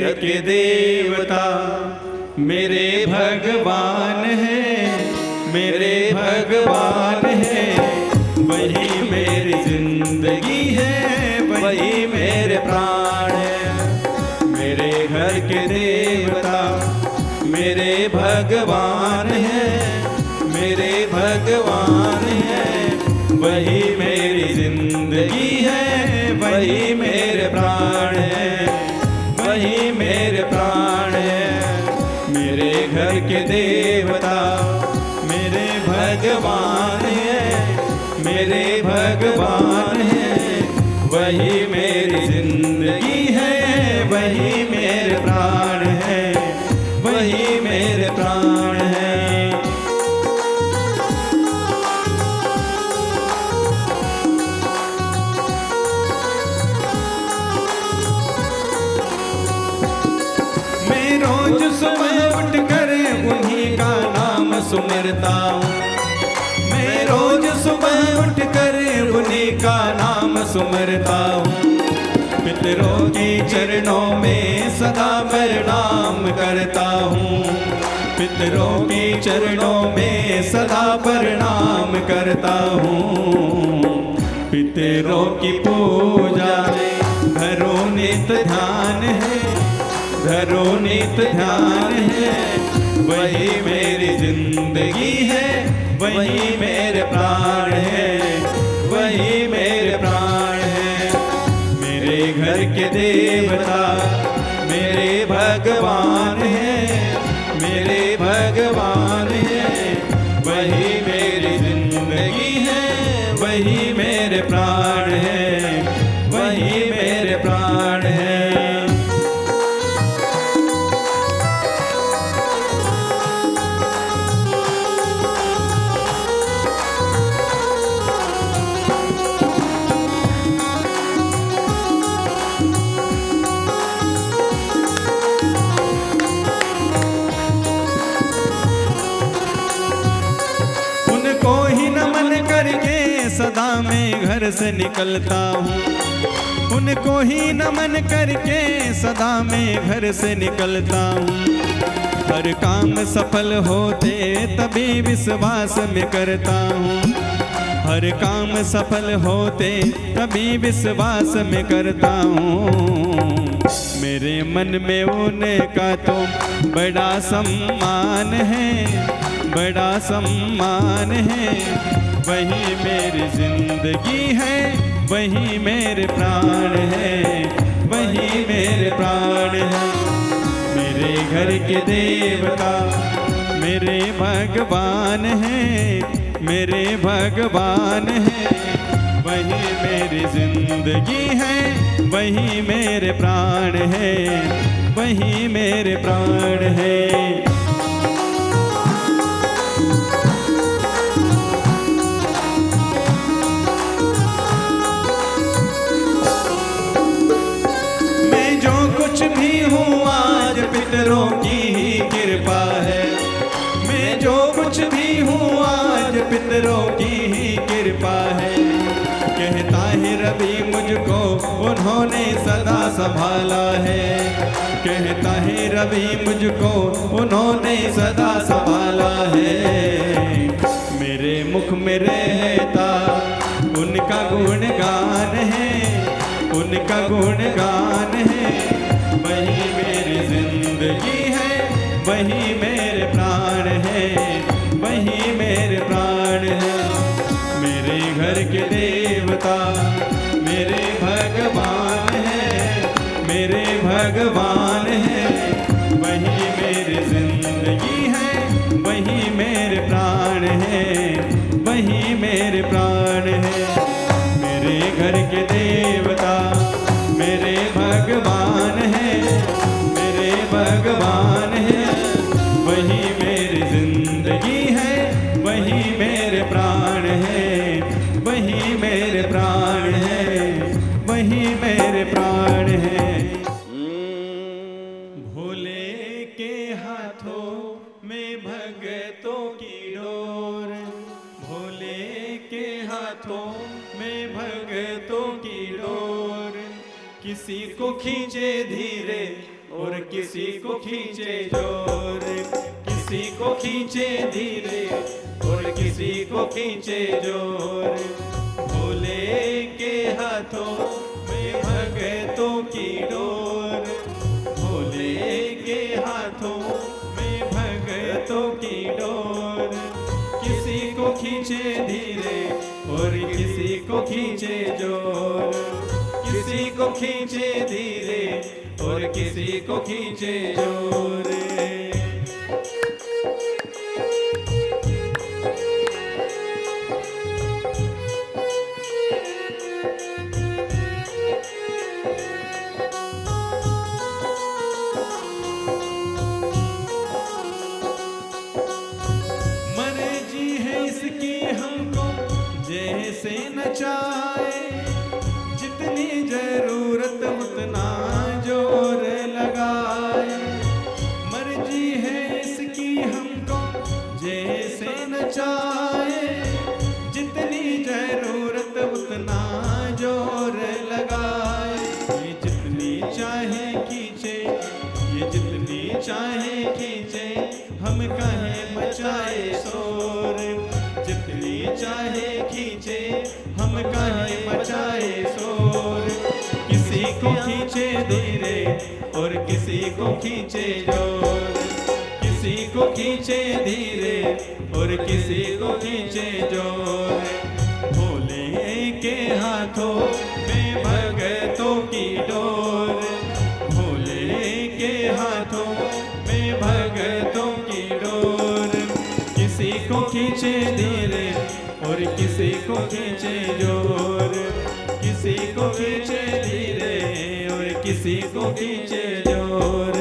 घर के देवता मेरे भगवान हैं, मेरे भगवान हैं। वही मेरी जिंदगी है, वही मेरे प्राण है। मेरे घर के देवता मेरे भगवान हैं, मेरे भगवान हैं। वही मेरी जिंदगी है, वही मेरे प्राण है, वही मेरे प्राण है। मेरे घर के देवता मेरे भगवान हैं, मेरे भगवान हैं। वही मेरी जिंदगी है, वही मेरे प्राण है, वही मेरे प्राण है। मैं रोज सुबह उठ कर उन्हीं का नाम सुमिरता हूँ। मैं रोज सुबह उठ कर उन्हीं का नाम सुमिरता हूँ। पितरों के चरणों में सदा प्रणाम करता हूँ। पितरों के चरणों में सदा प्रणाम करता हूँ। पितरों की पूजा में घरों नित ध्यान है, घरों नित ध्यान है। वही मेरी जिंदगी है, वही मेरे प्राण है, वही मेरे प्राण है। मेरे घर के देवता मेरे भगवान हैं, मेरे भगवान हैं। वही मेरी जिंदगी है, वही मेरे प्राण है, वही मेरे प्राण है। उनको ही नमन करके सदा मैं घर से निकलता हूँ। उनको ही नमन करके सदा मैं घर से निकलता हूँ। हर काम सफल होते तभी विश्वास में करता हूँ। हर काम सफल होते तभी विश्वास में करता हूँ। मेरे मन में उनका तो बड़ा सम्मान है, बड़ा सम्मान है। वही मेरी जिंदगी है, वही मेरे प्राण है, वही मेरे प्राण है। मेरे घर के देवता मेरे भगवान हैं, मेरे भगवान हैं। वही मेरी जिंदगी है, वही मेरे प्राण है, वही मेरे प्राण है। कुछ भी हूँ आज पितरों की ही कृपा है। मैं जो कुछ भी हूँ आज पितरों की ही कृपा है। कहता है रवि मुझको उन्होंने सदा संभाला है। कहता है रवि मुझको उन्होंने सदा संभाला है। मेरे मुख में रहता उनका गुणगान है, उनका गुणगान है। वही मेरी जिंदगी है, वही मेरे प्राण है, वही मेरे प्राण है। मेरे घर के देवता मेरे भगवान हैं, मेरे भगवान हैं। वही मेरी जिंदगी है, वही मेरे प्राण है, वही मेरे प्राण है। मेरे घर के देवता मेरे भगवान हैं, मेरे भगवान हैं। वही मेरी जिंदगी है, वही मेरे प्राण है, वही मेरे प्राण है, वही मेरे प्राण है। भोले के हाथों में भगतों की डोर, भोले के हाथों में भगतों की डोर। किसी को खींचे धीरे और किसी को खींचे जोर, किसी को खींचे धीरे और किसी को खींचे जोर। भोले के हाथों में भगतों की डोर, भोले के हाथों में भगतों की डोर। किसी को खींचे धीरे और किसी को खींचे जोर, किसी को खींचे धीरे और किसी को खींचे जोर। मर्जी है इसकी हमको जैसे नचाए, जितनी जरूरत उतना जोर लगाए। मर्जी है इसकी हमको जैसे नचाए, जितनी जरूरत उतना जोर लगाए। ये जितनी चाहे खींचे, ये जितनी चाहे खींचे, हम कहें मचाए शोर। जितनी चाहे खींचे, हम कहें मचाए शोर। किसी को खींचे धीरे और किसी को खींचे जोर, किसी को खींचे धीरे और किसी को खींचे जोर। भोले के हाथों में भगतों की डोर, भोले के हाथों में भगतों की डोर। किसी को खींचे धीरे और किसी को खींचे जोर, किसी को खींचे धीरे और किसी को खींचे जोर।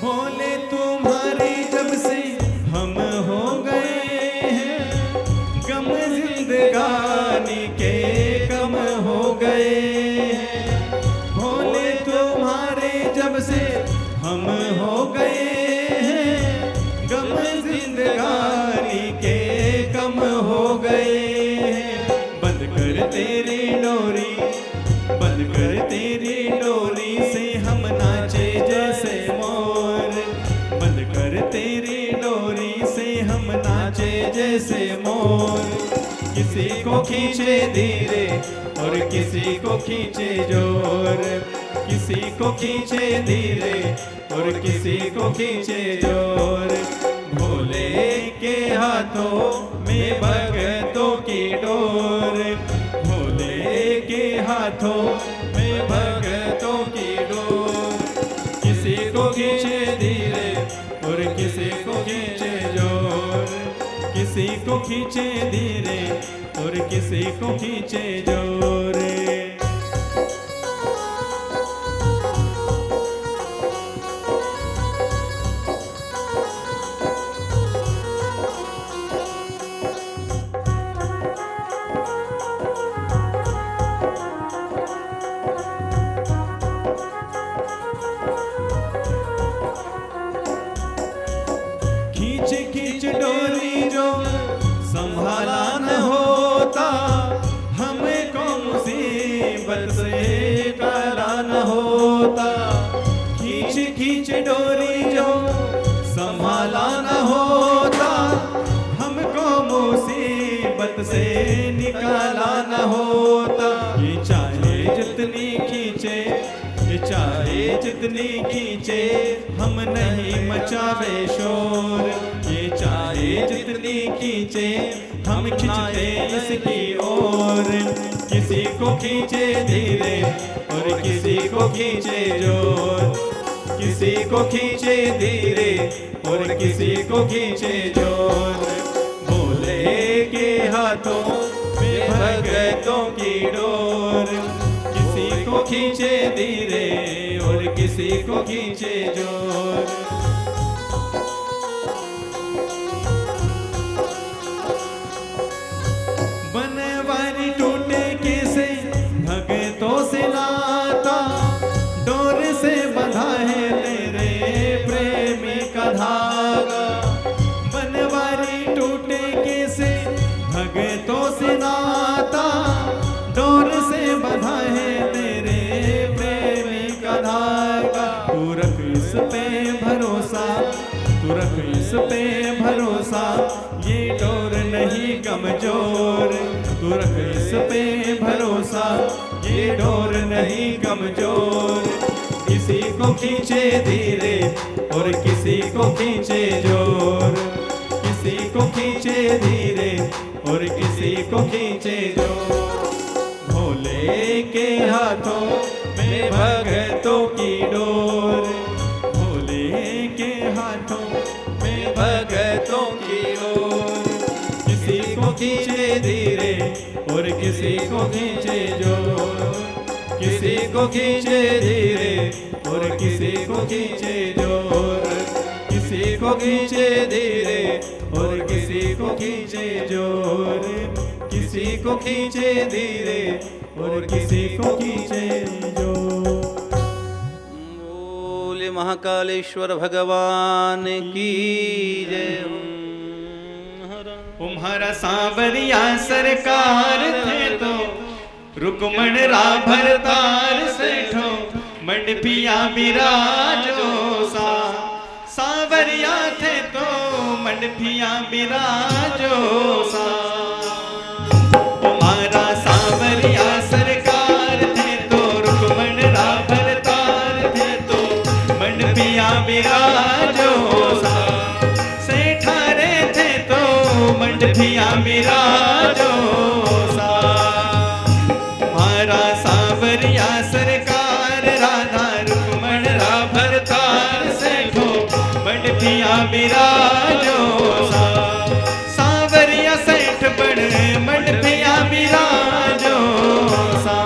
भोले तुम्हारे जब से हम हो गए हैं, गम जिंदगानी के कम हो गए हैं। भोले तुम्हारे जब से हम हो गए हैं, गम जिंदगानी के कम हो गए हैं। बंद कर तेरी डोरी, बंद कर तेरी डोरी से हम नाचे जैसे मोर। बंद कर तेरी डोरी से हम नाचे जैसे मोर। किसी को खींचे धीरे और किसी को खींचे जोर, किसी को खींचे धीरे और किसी को खींचे जोर। भोले के हाथों में भगतों की डोर, भोले के हाथों में भगतों की डोर। किसी को खींचे धीरे और किसी को खींचे जोर, किसी को खींचे धीरे और किसी को खींचे जोर। खींच खींच डोरी जो संभाला न होता, हमको मुसीबत से काला न होता। खींच खींच डोरी जो संभाला न होता, हमको मुसीबत से निकाला न होता। ये चाहे जितनी खींचे, ये चाहे जितनी खींचे, हम नहीं मचावे शोर। ये चाहे जितनी खींचे हम खींचते इसकी ओर। किसी को खींचे धीरे और किसी को खींचे जोर, किसी को खींचे धीरे और किसी को खींचे जोर। भोले के हाथों में भगतों की डोर, किसी को खींचे धीरे और किसी को खींचे जोर। बनवारी टूटे कैसे भगतों से नाता, डोर से बंधा है तेरे प्रेम का धागा। बनवारी टूटे कैसे भगतों से नाता, डोर से बंधा है तेरे प्रेम का धागा। तू रख इस पे भरोसा, तू रख इस पे भरोसा, ये डोर नहीं कमजोर। तू रख इस पे भरोसा, ये डोर नहीं कमजोर। किसी को खींचे धीरे और किसी को खींचे जोर, किसी को खींचे धीरे और किसी को खींचे जोर। भोले के हाथों में भगतों की डोर, भोले के हाथों में भगतों की डोर। किसी को खींचे धीरे और किसी को खींचे जोर, किसी को खींचे धीरे और किसी को खींचे जोर। किसी को खींचे धीरे और किसी को खींचे जोर, किसी को खींचे धीरे और किसी को खींचे जोर। बोले महाकालेश्वर भगवान की जय। तुम्हारा सांवरिया सरकार थे तो रुकमण राभर तार सेठो, मंडपिया बिराजो सा। सांवरिया थे तो मंडपिया बिराजो सा। तुम्हारा सांवरिया सरकार थे तो रुकमण राभर तार थे तो मंडपिया बिराजो सा। सेठारे थे तो मंडपिया बिराजो सा। तुम्हारा सांवरिया सरकार राधा रुकमण राभर तार सेठो, मंडपिया बिराजो सा। सांवरिया सेठ बड़ मंडपिया बिराजो सा।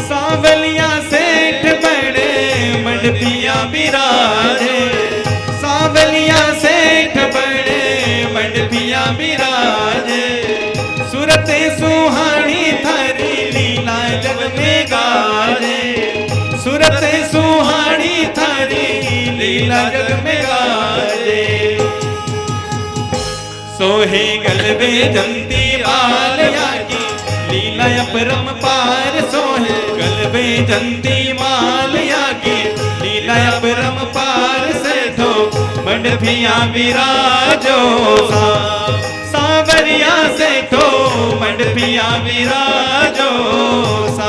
सांवलिया सेठ बड़े मंडपिया बिराजे, सांवलिया सेठ बड़े मंडपिया बिराजे। सूरत सुहानी थारी लीला जग में गाजे, सूरत सुहानी थारी लीला जग में गाजे। सोहे गलबे जंती बालिया की लीला अपरम पार। सोहे गलबे जंती मालिया की लीला अपरम पार। सेठो मंडपिया बिराजो सा। सांवरिया सेठो मंडपिया बिराजो सा।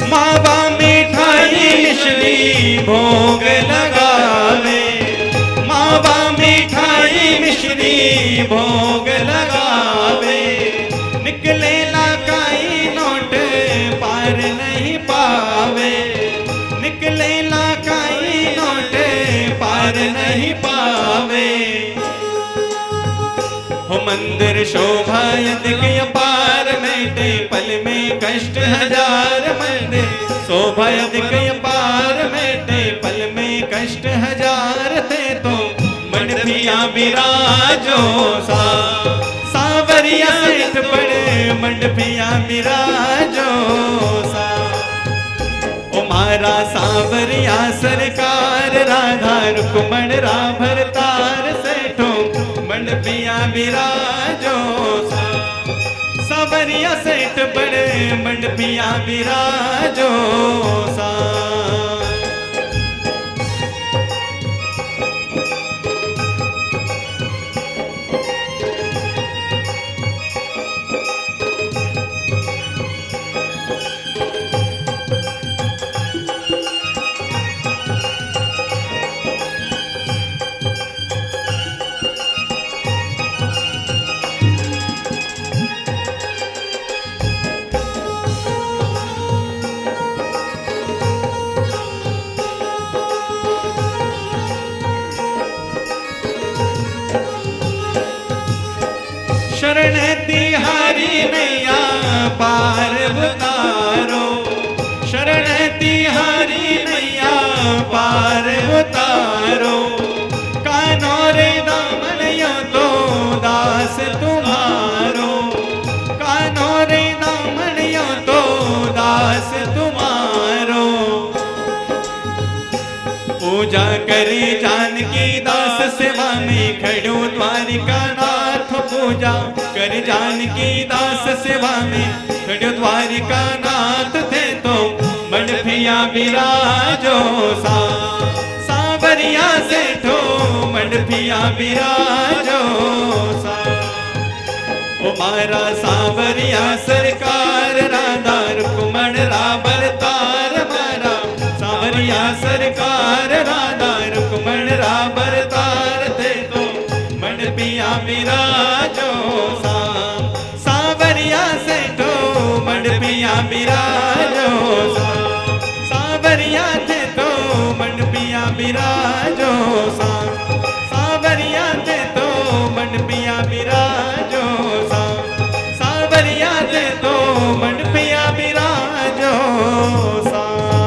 मावा मिठाई मिश्री भोग लगावे, मावा मिठाई मिश्री भोग लगावे। निकले ला ओ मंदिर शोभा अधिक अपार मिटे पल में कष्ट हजार। मंदिर शोभा अधिक अपार मिटे पल में कष्ट हजार। थे तो मंडपिया बिराजो सावरिया सेठ बड़े मंडपिया बिराजो सा। ओ मारा सावरिया सरकार राधा रुक्मण राभर तार सेठो मंडपिया बिराजो सा। सावरिया सेठ बड़े मंडपिया बिराजो सा। शरण तिहारी नैया पार उतारो। शरण तिहारी नैया पार उतारो। कानो रे दामन यो तो दास तुम्हारो। कानो रे दामन यो तो दास तुम्हारो। पूजा करे जानकी दास सेवा में खड़ो द्वारिका नाथ। पूजा कर जानकी दास सेवा में खड़ो द्वारिका नाथ। थे तो मंडपिया बिराजो सा। सावरिया सेठो मंडपिया बिराजो सा। ओ मारा सावरिया सरकार राधा रुक्मण राभर तार। मारा सावरिया सरकार राधा रुक्मण राभर तार। थे तो मंडपिया बिराजो सा। सावरिया सेठो मंडपिया बिराजो